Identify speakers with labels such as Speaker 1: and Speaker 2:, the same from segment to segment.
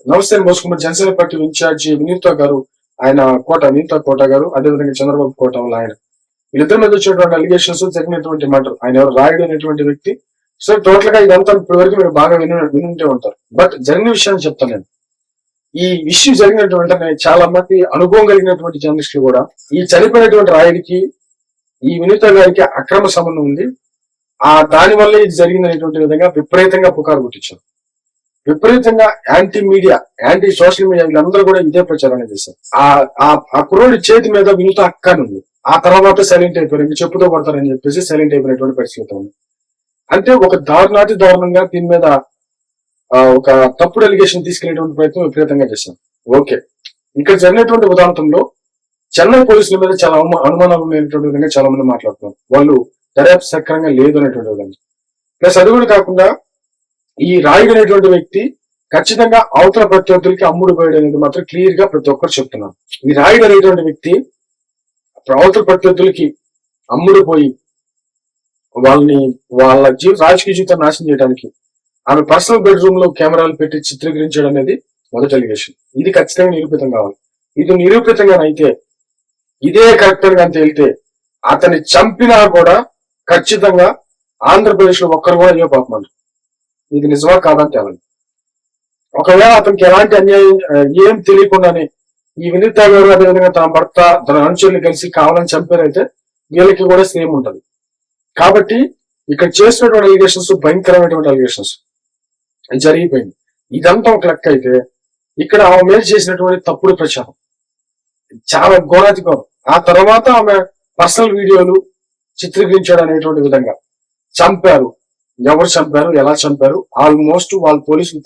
Speaker 1: నమస్తే మోసుకున్న Janasena party incharge Vineeta గారు, ఆయన వినీత కోట గారు, అదేవిధంగా చంద్రబాబు కోట వల్ల ఆయన వీళ్ళిద్దరి మీద వచ్చేటువంటి అలిగేషన్స్, జరిగినటువంటి మ్యాటర్. ఆయన ఎవరు రాయుడు అనేటువంటి వ్యక్తి. సో టోటల్ గా ఇదంతా ఇప్పటి వరకు మీరు బాగా వినుంటే ఉంటారు. బట్ జరిగిన విషయాన్ని చెప్తాను నేను. ఈ ఇష్యూ జరిగినటువంటి వెంటనే చాలా మంది అనుభవం కలిగినటువంటి జర్నలిస్టులు కూడా ఈ చనిపోయినటువంటి రాయుడికి ఈ వినీత గారికి అక్రమ సంబంధం ఉంది, దాని వల్ల ఇది జరిగిందనేటువంటి విధంగా విపరీతంగా పుకారు పుట్టించారు. విపరీతంగా anti media, anti social media వీళ్ళందరూ కూడా ఇదే ప్రచారాన్ని చేశారు. ఆ కుర్రోడి చేతి మీద వినూత అక్కని ఉంది. ఆ తర్వాత సైలెంట్ అయిపోయారు. ఇంక చెప్పుతో పడతారని చెప్పేసి సైలెంట్ అయిపోయినటువంటి పరిస్థితి ఉంది. అంటే ఒక దారుణంగా దీని మీద ఒక తప్పుడు ఎలిగేషన్ తీసుకెళ్లేటువంటి ప్రయత్నం విపరీతంగా చేశారు. ఓకే, ఇక్కడ జరిగినటువంటి ఉదాంతంలో చెన్నై పోలీసుల మీద చాలా అనుమానాలు ఉన్నటువంటి విధంగా చాలా మంది మాట్లాడుతున్నారు. వాళ్ళు దర్యాప్తు సక్రంగా లేదు అనేటువంటి విధంగా. ప్లస్ అది కూడా కాకుండా ఈ రాయుడు అనేటువంటి వ్యక్తి ఖచ్చితంగా అవతల ప్రత్యర్థులకి అమ్ముడు పోయాడు అనేది మాత్రం క్లియర్ గా ప్రతి ఒక్కరు చెప్తున్నారు. ఈ రాయుడు అనేటువంటి వ్యక్తి అవతల ప్రత్యర్థులకి అమ్ముడు పోయి వాళ్ళ రాజకీయ జీవితాన్ని నాశనం చేయడానికి ఆమె పర్సనల్ బెడ్రూమ్ లో కెమెరాలు పెట్టి చిత్రీకరించడం అనేది మొదటి అలిగేషన్. ఇది ఖచ్చితంగా నిరూపితం కావాలి. ఇది నిరూపితంగానైతే ఇదే కరెక్టర్ గా తేలితే అతన్ని చంపినా కూడా ఖచ్చితంగా ఆంధ్రప్రదేశ్ లో ఒక్కరు కూడా అయ్యో పాపమంటారు. ఇది నిజమా కాదని తేలండి. ఒకవేళ అతనికి ఎలాంటి అన్యాయం ఏం తెలియకుండానే ఈ వినీత గారు అదేవిధంగా తన భర్త తన అనుచరులు కలిసి కావాలని చంపారైతే వీళ్ళకి కూడా సేమ్ ఉంటది. కాబట్టి ఇక్కడ చేసినటువంటి అలిగేషన్స్ భయంకరమైనటువంటి అలిగేషన్స్ జరిగిపోయింది. ఇదంతా ఒక లెక్క అయితే ఇక్కడ ఆమె మీద చేసినటువంటి తప్పుడు ప్రచారం చాలా ఘోరాతిఘోరం. ఆ తర్వాత ఆమె పర్సనల్ వీడియోలు చిత్రీకరించాడు అనేటువంటి విధంగా చంపారు. ఎవరు చంపారు, ఎలా చంపారు, ఆల్మోస్ట్ వాళ్ళ పోలీసులు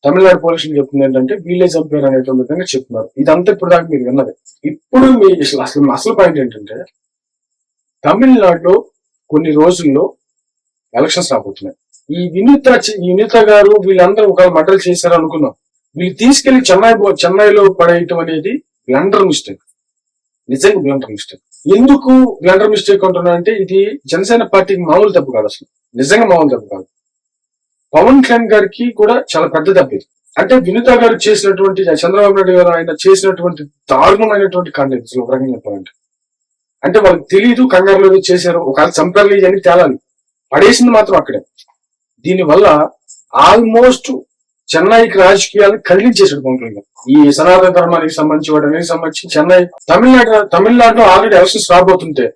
Speaker 1: తమిళనాడు పోలీసులు చెప్తుంది ఏంటంటే వీళ్ళే చంపారు అనేటువంటి విధంగా చెప్తున్నారు. ఇదంతా ఇప్పుడు దాకా మీరు విన్నది. ఇప్పుడు మీ అసలు పాయింట్ ఏంటంటే తమిళనాడులో కొన్ని రోజుల్లో ఎలక్షన్స్ రాబోతున్నాయి. ఈ వినీత గారు వీళ్ళందరూ ఒక మర్డర్ చేశారు అనుకున్నాం. వీళ్ళు తీసుకెళ్లి చెన్నైలో పడేయటం అనేది బ్లండర్ మిస్టేక్. నిజంగా బ్లండర్ మిస్టేక్. ఎందుకు బ్లండర్ మిస్టేక్ అంటున్నా అంటే ఇది జనసేన పార్టీకి మామూలు తప్పు కాదు, అసలు నిజంగా మామూలు తప్పు కాదు. పవన్ కళ్యాణ్ గారికి కూడా చాలా పెద్ద తప్పు ఇది. అంటే వినీత గారు చేసినటువంటి, చంద్రబాబు నాయుడు గారు ఆయన చేసినటువంటి దారుణమైనటువంటి కాండక్ట్ ఒక రకంగా చెప్పాలంటే, అంటే వాళ్ళకి తెలియదు కంగారులో చేశారు, ఒకవేళ చంపాలి అని తేలాలి, పడేసింది మాత్రం అక్కడే. దీనివల్ల ఆల్మోస్ట్ చెన్నైకి రాజకీయాలను కదిలించేసాడు పవన్ కళ్యాణ్ గారు. ఈ సనాతన ధర్మానికి సంబంధించి వాటికి సంబంధించి తమిళనాడులో ఆల్రెడీ ఎలక్షన్స్ రాబోతుంటే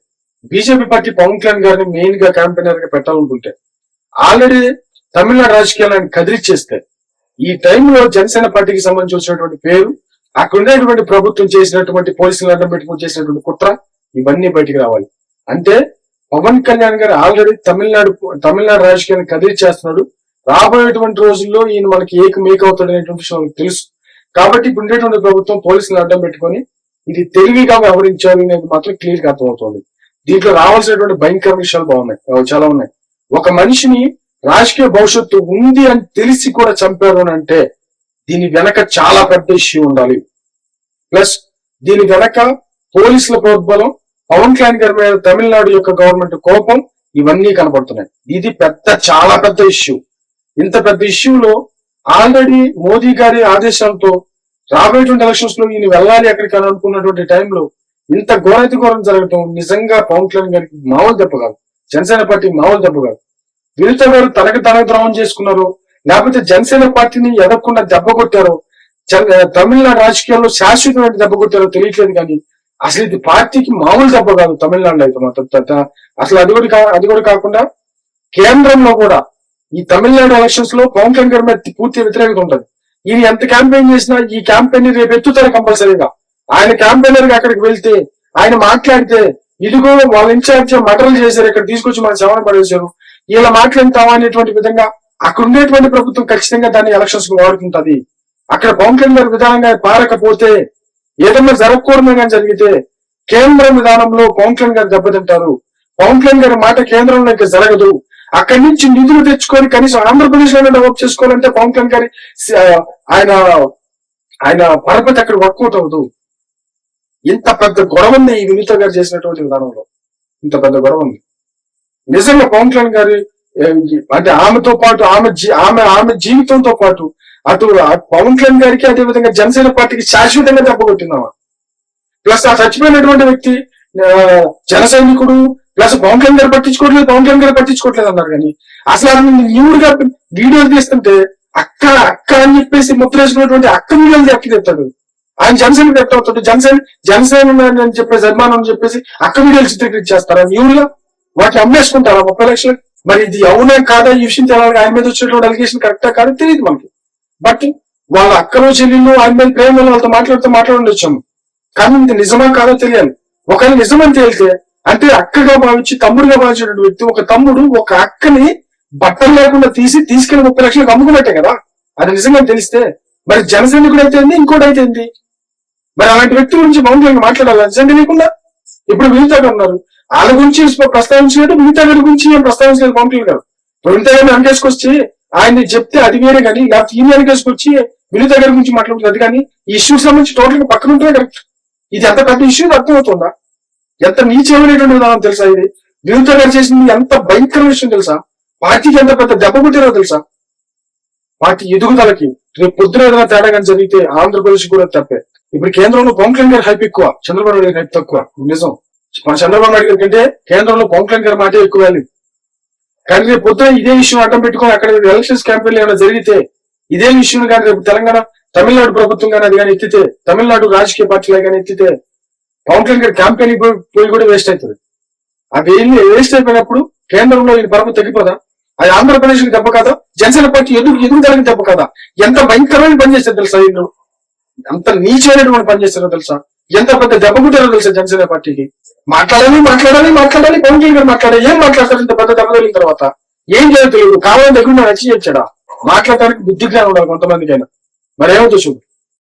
Speaker 1: బీజేపీ పార్టీ పవన్ కళ్యాణ్ గారిని మెయిన్ గా క్యాంపెయినర్ గా పెట్టాలనుకుంటే ఆల్రెడీ తమిళనాడు రాజకీయాలను కదిలిచ్చేస్తే ఈ టైంలో జనసేన పార్టీకి సంబంధించి వచ్చినటువంటి పేరు, అక్కడ ఉండేటువంటి ప్రభుత్వం చేసినటువంటి పోలీసులను అడ్డం పెట్టుకుని చేసినటువంటి కుట్ర, ఇవన్నీ బయటికి రావాలి. అంటే పవన్ కళ్యాణ్ గారు ఆల్రెడీ తమిళనాడు రాజకీయాన్ని కదిలిచ్చేస్తున్నాడు. రాబోయేటువంటి రోజుల్లో ఈయన మనకి ఏకమేకవుతాడు అనేటువంటి విషయం తెలుసు. కాబట్టి ఇప్పుడు ఉండేటువంటి ప్రభుత్వం పోలీసులను అడ్డం పెట్టుకొని ఇది తెలివిగా వ్యవహరించాలి అనేది మాత్రం క్లియర్ గా అర్థమవుతుంది. దీంట్లో రావాల్సినటువంటి భయంకర విషయాలు చాలా ఉన్నాయి. ఒక మనిషిని రాజకీయ భవిష్యత్తు ఉంది అని తెలిసి కూడా చంపారు అని అంటే దీని వెనక చాలా పెద్ద ఇష్యూ ఉండాలి. ప్లస్ దీని వెనక పోలీసుల ప్రోద్బలం, పవన్ కళ్యాణ్ గారి మీద తమిళనాడు యొక్క గవర్నమెంట్ కోపం, ఇవన్నీ కనబడుతున్నాయి. ఇది చాలా పెద్ద ఇష్యూ. ఇంత పెద్ద ఇష్యూలో ఆల్రెడీ మోదీ గారి ఆదేశాలతో రాబోయేటువంటి ఎలక్షన్స్ లో ఈయన వెళ్ళాలి ఎక్కడికి అని అనుకున్నటువంటి టైంలో ఇంత ఘోరం జరగటం నిజంగా పవన్ కళ్యాణ్ గారికి మామూలు దెబ్బ కాదు, జనసేన పార్టీకి మామూలు దెబ్బ కాదు. వినీత గారు తనకు ద్రోహం చేసుకున్నారు, లేకపోతే జనసేన పార్టీని ఎదగకుండా దెబ్బ కొట్టారో, తమిళనాడు రాజకీయాల్లో శాశ్వతమైన దెబ్బ కొట్టారో తెలియట్లేదు. కానీ అసలు ఇది పార్టీకి మామూలు దెబ్బ కాదు తమిళనాడులో అయితే మాత్రం. అసలు అది కూడా కాకుండా కేంద్రంలో కూడా ఈ తమిళనాడు ఎలక్షన్స్ లో పవన్ కళ్యాణ్ గారి మీద పూర్తి వ్యతిరేకత ఉంటుంది. ఈయన ఎంత క్యాంపెయిన్ చేసినా ఈ క్యాంపెయిన్ రేపు ఎత్తుతారు కంపల్సరీగా. ఆయన క్యాంపెయినర్ గా అక్కడికి వెళ్తే ఆయన మాట్లాడితే ఇదిగో వాళ్ళ ఇన్ఛార్జ్ మర్డర్లు చేశారు, ఇక్కడ తీసుకొచ్చి మన శవన పడేశారు, ఇలా మాట్లాడతావా అనేటువంటి విధంగా అక్కడ ఉండేటువంటి ప్రభుత్వం ఖచ్చితంగా దాన్ని ఎలక్షన్స్ కు వాడుతుంటది. అక్కడ పవన్ కళ్యాణ్ గారి విధానంగా పారకపోతే, ఏదన్నా జరగకూడదు కానీ జరిగితే కేంద్ర విధానంలో పవన్ కళ్యాణ్ గారు దెబ్బతింటారు. పవన్ కళ్యాణ్ గారి మాట కేంద్రంలో ఇంకా జరగదు. అక్కడి నుంచి నిధులు తెచ్చుకొని కనీసం ఆంధ్రప్రదేశ్ లో డెవలప్ చేసుకోవాలంటే పవన్ కళ్యాణ్ గారి ఆయన పరపతి అక్కడ వర్కౌట్ అవ్వదు. ఇంత పెద్ద గొడవ ఉంది ఈ వినీత గారు చేసినటువంటి విధానంలో, ఇంత పెద్ద గొడవ ఉంది. నిజంగా పవన్ కళ్యాణ్ గారి అంటే ఆమెతో పాటు ఆమె జీవితంతో పాటు అటు పవన్ కళ్యాణ్ గారికి అదే విధంగా జనసేన పార్టీకి శాశ్వతంగా దెబ్బ కొట్టిందామా. ప్లస్ ఆ చచ్చిపోయినటువంటి వ్యక్తి జన సైనికుడు, ప్లస్ పవన్ కళ్యాణ్ గారు పట్టించుకోవట్లేదు అన్నారు. కానీ అసలు అది న్యూడ్గా వీడియోలు తీస్తుంటే అక్క అక్క అని చెప్పేసి ముద్ర వేసుకున్నటువంటి అక్క వీడియోలు ఎక్కడెత్తాడు. ఆయన జనసేనకి ఎట్ట అవుతాడు, జనసేన అని చెప్పేసి అభిమానం అని చెప్పేసి అక్క వీడియోలు చిత్రీకరించేస్తారా న్యూడ్గా? వాటిని అమ్మేసుకుంటారా 30 లక్షలు? మరి ఇది అవునా కాదా ఈ విషయం తెలాలి. ఆయన మీద వచ్చేటువంటి అలిగేషన్ కరెక్టా కాదో తెలియదు మనకి. బట్ వాళ్ళ అక్కలు చెల్లెళ్ళు ఆయన మీద ప్రేమ వాళ్ళతో మాట్లాడుతూ కానీ ఇది నిజమా కాదో తెలియాలి. ఒకవేళ నిజమని తేలితే అంటే అక్కగా భావించి తమ్ముడుగా భావించినటువంటి వ్యక్తి, ఒక తమ్ముడు ఒక అక్కని బట్టలు లేకుండా తీసుకెళ్లి 30 లక్షలకు అమ్ముకున్నట్టే కదా. అది నిజంగా తెలిస్తే మరి జనసైనికుడు అయితే ఇంకోటి అయితే మరి అలాంటి వ్యక్తి గురించి మౌనంగా మాట్లాడాలి నిజం తెలియకుండా. ఇప్పుడు వినీత గారు ఉన్నారు, వాళ్ళ గురించి ప్రస్తావించలేదు, వినీత గారి గురించి ఏం ప్రస్తావించలేదు పవన్ కళ్యాణ్ గారు. వినీత గారిని వెనకేసుకొచ్చి ఆయన్ని చెప్తే అది వేరే, కానీ లేకపోతే ఈయన వెనకేసుకొచ్చి వినీత గారి గురించి మాట్లాడుతుంది. అది కానీ ఈ ఇష్యూకి సంబంధించి టోటల్ గా పక్కన ఉంటే కరెక్ట్. ఇది ఎంత పెద్ద ఇష్యూ అర్థమవుతుందా? ఎంత నీచమైనటువంటి విధానం తెలుసా ఇది? వినీత గారు చేసింది ఎంత భయంకర విషయం తెలుసా? పార్టీకి ఎంత పెద్ద దెబ్బ కొట్టారో తెలుసా? పార్టీ ఎదుగుదలకి రేపు పొద్దున ఏదైనా తేడా కానీ జరిగితే ఆంధ్రప్రదేశ్ కూడా తప్పే. ఇప్పుడు కేంద్రంలో పవన్ కళ్యాణ్ గారి హైప్ ఎక్కువ, చంద్రబాబు నాయుడు గారి హైప్ తక్కువ. నిజం, మన చంద్రబాబు నాయుడు గారి కంటే కేంద్రంలో పవన్ కళ్యాణ్ గారి మాటే ఎక్కువ వాల్యూ. కానీ రేపు పొద్దున ఇదే విషయం అడ్డం పెట్టుకుని అక్కడ ఎలక్షన్స్ క్యాంపెయిన్ ఏమైనా జరిగితే ఇదే విషయం కానీ రేపు తెలంగాణ తమిళనాడు ప్రభుత్వం కానీ అది కానీ ఎత్తితే, తమిళనాడు రాజకీయ పార్టీలు కానీ ఎత్తితే పవన్ కళ్యాణ్ గారి క్యాంపెయిన్ పోయి కూడా వేస్ట్ అవుతుంది. అది వేస్ట్ అయిపోయినప్పుడు కేంద్రంలో ఈ పరమ తగ్గిపోదా? అది ఆంధ్రప్రదేశ్ కి దెబ్బ కాదా? జనసేన పార్టీ ఎదుగుదలకి దెబ్బ కాదా? ఎంత భయంకరమైన పని చేస్తారు తెలుసా వీళ్ళు? ఎంత నీచమైనటువంటి పని చేస్తారో తెలుసా? ఎంత పెద్ద దెబ్బ కుట్టారో తెలుసా జనసేన పార్టీకి? మాట్లాడాలి పవన్ కళ్యాణ్ గారు మాట్లాడాలి. ఏం మాట్లాడతారు ఇంత పెద్ద దెబ్బ తగిలిన తర్వాత? ఏం చేయాలి తెలియదు. కావాలని దగ్గర రక్షించాడా? మాట్లాడటానికి బుద్ధి జ్ఞానం ఉండాలి కొంతమందికైనా. మరేమవుతుంది చూడు.